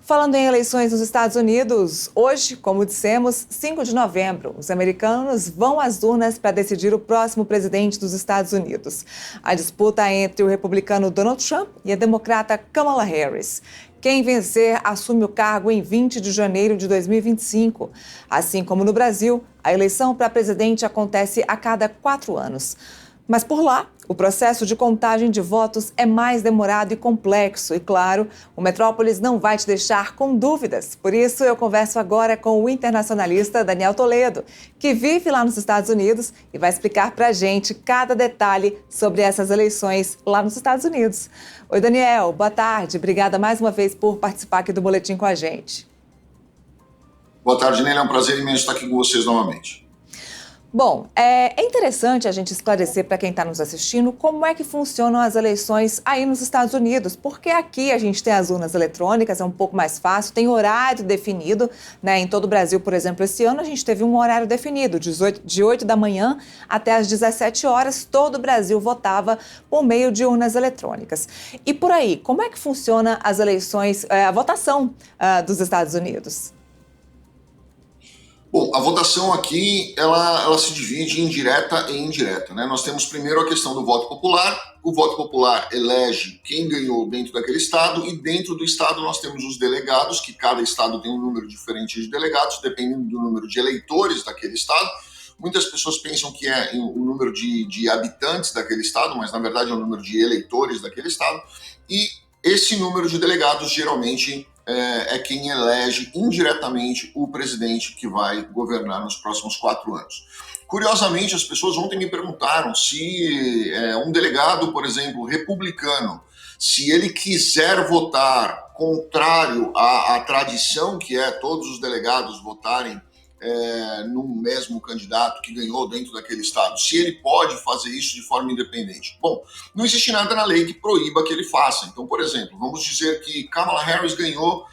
Falando em eleições nos Estados Unidos, hoje, como dissemos, 5 de novembro, os americanos vão às urnas para decidir o próximo presidente dos Estados Unidos. A disputa é entre o republicano Donald Trump e a democrata Kamala Harris. Quem vencer assume o cargo em 20 de janeiro de 2025. Assim como no Brasil, a eleição para presidente acontece a cada 4 anos. Mas por lá, o processo de contagem de votos é mais demorado e complexo. E claro, o Metrópolis não vai te deixar com dúvidas. Por isso, eu converso agora com o internacionalista Daniel Toledo, que vive lá nos Estados Unidos e vai explicar pra gente cada detalhe sobre essas eleições lá nos Estados Unidos. Oi, Daniel, boa tarde. Obrigada mais uma vez por participar aqui do Boletim com a gente. Boa tarde, Neila. É um prazer imenso estar aqui com vocês novamente. Bom, é interessante a gente esclarecer para quem está nos assistindo como é que funcionam as eleições aí nos Estados Unidos, porque aqui a gente tem as urnas eletrônicas, é um pouco mais fácil, tem horário definido, né? Em todo o Brasil, por exemplo, esse ano a gente teve um horário definido, de 8 da manhã até as 17 horas, todo o Brasil votava por meio de urnas eletrônicas. E por aí, como é que funciona as eleições, a votação dos Estados Unidos? Bom, a votação aqui, ela se divide em direta e indireta, né? Nós temos primeiro a questão do voto popular. O voto popular elege quem ganhou dentro daquele estado e dentro do estado nós temos os delegados, que cada estado tem um número diferente de delegados, dependendo do número de eleitores daquele estado. Muitas pessoas pensam que é o número de habitantes daquele estado, mas na verdade é o número de eleitores daquele estado. E esse número de delegados geralmente é quem elege indiretamente o presidente que vai governar nos próximos 4 anos. Curiosamente, as pessoas ontem me perguntaram se um delegado, por exemplo, republicano, se ele quiser votar contrário à tradição que é todos os delegados votarem no mesmo candidato que ganhou dentro daquele estado, se ele pode fazer isso de forma independente. Bom, não existe nada na lei que proíba que ele faça. Então, por exemplo, vamos dizer que Kamala Harris ganhou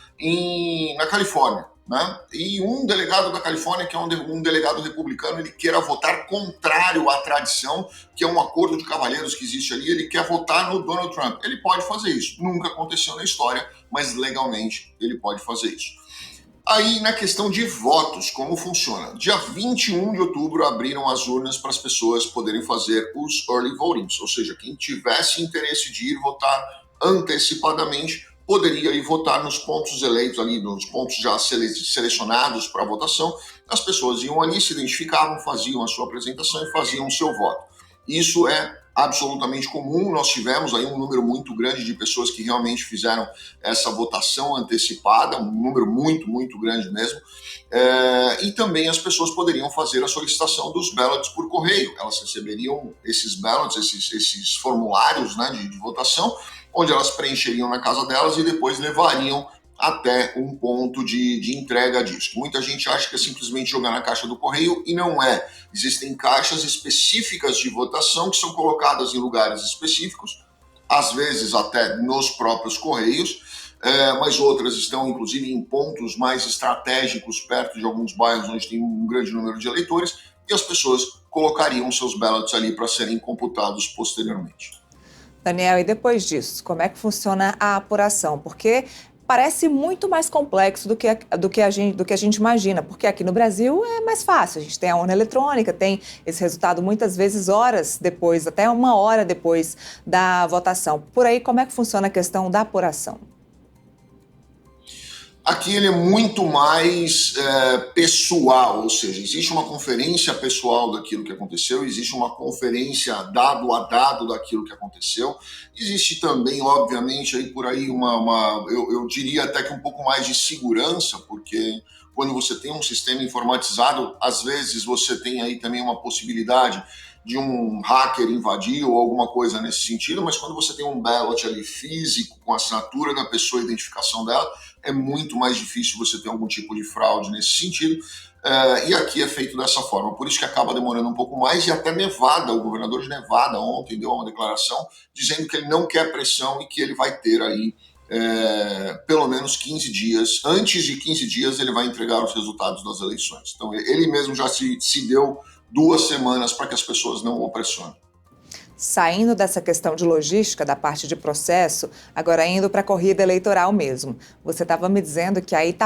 na Califórnia, né? E um delegado da Califórnia, que é um delegado republicano, ele queira votar contrário à tradição, que é um acordo de cavalheiros que existe ali, ele quer votar no Donald Trump. Ele pode fazer isso. Nunca aconteceu na história, mas legalmente ele pode fazer isso. Aí, na questão de votos, como funciona? Dia 21 de outubro abriram as urnas para as pessoas poderem fazer os early votings, ou seja, quem tivesse interesse de ir votar antecipadamente poderia ir votar nos pontos eleitos ali, nos pontos já selecionados para votação. As pessoas iam ali, se identificavam, faziam a sua apresentação e faziam o seu voto. Isso é absolutamente comum. Nós tivemos aí um número muito grande de pessoas que realmente fizeram essa votação antecipada, um número muito, muito grande mesmo. E também as pessoas poderiam fazer a solicitação dos ballots por correio. Elas receberiam esses ballots, esses formulários, né, de votação, onde elas preencheriam na casa delas e depois levariam até um ponto de entrega disso. Muita gente acha que é simplesmente jogar na caixa do correio e não é. Existem caixas específicas de votação que são colocadas em lugares específicos, às vezes até nos próprios correios, mas outras estão inclusive em pontos mais estratégicos, perto de alguns bairros onde tem um grande número de eleitores, e as pessoas colocariam seus ballots ali para serem computados posteriormente. Daniel, e depois disso, como é que funciona a apuração? Porque parece muito mais complexo do que a gente imagina, porque aqui no Brasil é mais fácil, a gente tem a urna eletrônica, tem esse resultado muitas vezes horas depois, até 1 hora depois da votação. Por aí, como é que funciona a questão da apuração? Aqui ele é muito mais pessoal, ou seja, existe uma conferência pessoal daquilo que aconteceu, existe uma conferência dado a dado daquilo que aconteceu, existe também, obviamente, aí por aí eu diria até que um pouco mais de segurança, porque quando você tem um sistema informatizado, às vezes você tem aí também uma possibilidade de um hacker invadir ou alguma coisa nesse sentido, mas quando você tem um ballot ali físico, com a assinatura da pessoa, a identificação dela, é muito mais difícil você ter algum tipo de fraude nesse sentido, e aqui é feito dessa forma, por isso que acaba demorando um pouco mais, e até Nevada, o governador de Nevada ontem deu uma declaração dizendo que ele não quer pressão e que ele vai ter aí pelo menos 15 dias, antes de 15 dias ele vai entregar os resultados das eleições. Então ele mesmo já se deu 2 semanas para que as pessoas não o pressionem. Saindo dessa questão de logística, da parte de processo, agora indo para a corrida eleitoral mesmo. Você estava me dizendo que aí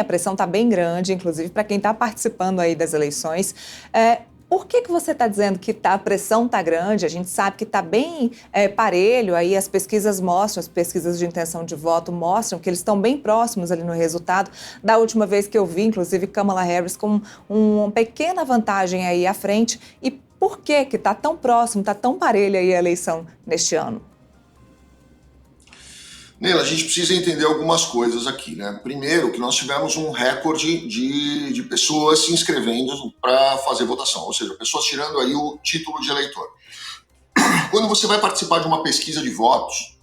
a pressão está bem grande, inclusive para quem está participando aí das eleições. Por que você está dizendo que a pressão está grande? A gente sabe que está bem parelho, aí as pesquisas mostram, as pesquisas de intenção de voto mostram que eles estão bem próximos ali no resultado. Da última vez que eu vi, inclusive, Kamala Harris com uma pequena vantagem aí à frente. E por que está tão próximo, está tão parelha aí a eleição neste ano? Neila, a gente precisa entender algumas coisas aqui, né? Primeiro, que nós tivemos um recorde de pessoas se inscrevendo para fazer votação, ou seja, pessoas tirando aí o título de eleitor. Quando você vai participar de uma pesquisa de votos,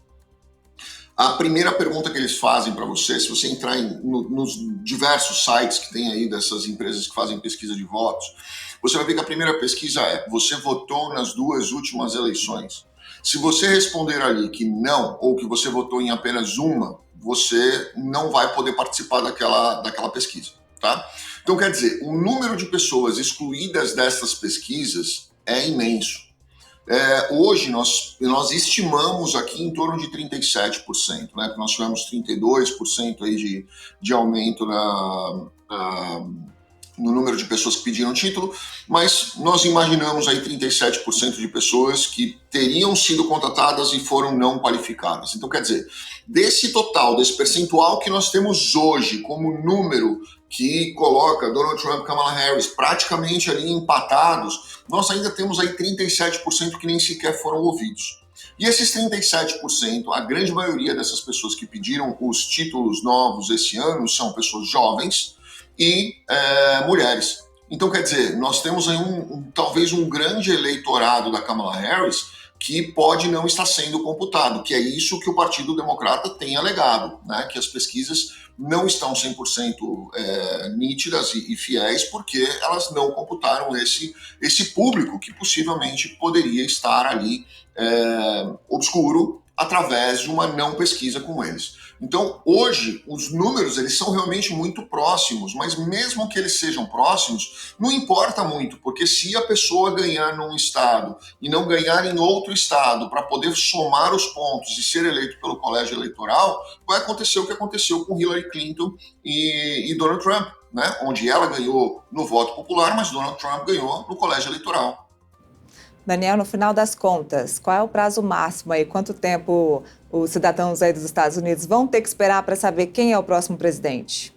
a primeira pergunta que eles fazem para você, se você entrar nos diversos sites que tem aí dessas empresas que fazem pesquisa de votos, você vai ver que a primeira pesquisa é: você votou nas 2 últimas eleições? Se você responder ali que não, ou que você votou em apenas uma, você não vai poder participar daquela pesquisa, tá? Então, quer dizer, o número de pessoas excluídas dessas pesquisas é imenso. Hoje, nós estimamos aqui em torno de 37%, né? Nós tivemos 32% aí de aumento no número de pessoas que pediram título, mas nós imaginamos aí 37% de pessoas que teriam sido contratadas e foram não qualificadas. Então, quer dizer, desse total, desse percentual que nós temos hoje como número que coloca Donald Trump e Kamala Harris praticamente ali empatados, nós ainda temos aí 37% que nem sequer foram ouvidos. E esses 37%, a grande maioria dessas pessoas que pediram os títulos novos esse ano são pessoas jovens e mulheres. Então, quer dizer, nós temos aí talvez um grande eleitorado da Kamala Harris que pode não estar sendo computado, que é isso que o Partido Democrata tem alegado, né? Que as pesquisas não estão 100% nítidas e fiéis, porque elas não computaram esse público que possivelmente poderia estar ali obscuro através de uma não pesquisa como eles. Então, hoje, os números eles são realmente muito próximos, mas mesmo que eles sejam próximos, não importa muito, porque se a pessoa ganhar num estado e não ganhar em outro estado para poder somar os pontos e ser eleito pelo colégio eleitoral, vai acontecer o que aconteceu com Hillary Clinton e Donald Trump, né? Onde ela ganhou no voto popular, mas Donald Trump ganhou no colégio eleitoral. Daniel, no final das contas, qual é o prazo máximo aí? Quanto tempo os cidadãos aí dos Estados Unidos vão ter que esperar para saber quem é o próximo presidente?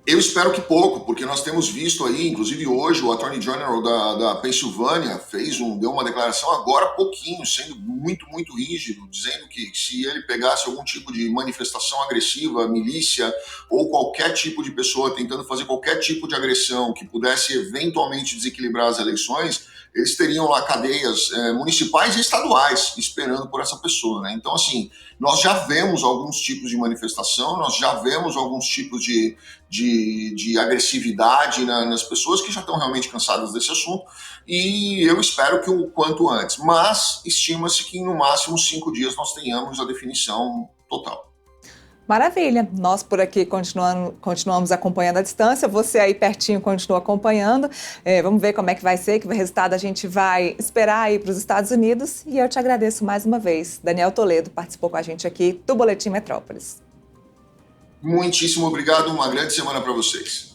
Eu espero que pouco, porque nós temos visto aí, inclusive hoje, o Attorney General da Pensilvânia deu uma declaração agora há pouquinho, sendo muito, muito rígido, dizendo que se ele pegasse algum tipo de manifestação agressiva, milícia ou qualquer tipo de pessoa tentando fazer qualquer tipo de agressão que pudesse eventualmente desequilibrar as eleições, eles teriam lá cadeias municipais e estaduais esperando por essa pessoa, né? Então, assim, nós já vemos alguns tipos de manifestação, nós já vemos alguns tipos de agressividade nas pessoas que já estão realmente cansadas desse assunto, e eu espero que o quanto antes. Mas estima-se que no máximo 5 dias nós tenhamos a definição total. Maravilha, nós por aqui continuamos acompanhando à distância, você aí pertinho continua acompanhando, vamos ver como é que vai ser, que resultado a gente vai esperar aí para os Estados Unidos, e eu te agradeço mais uma vez. Daniel Toledo participou com a gente aqui do Boletim Metrópolis. Muitíssimo obrigado, uma grande semana para vocês.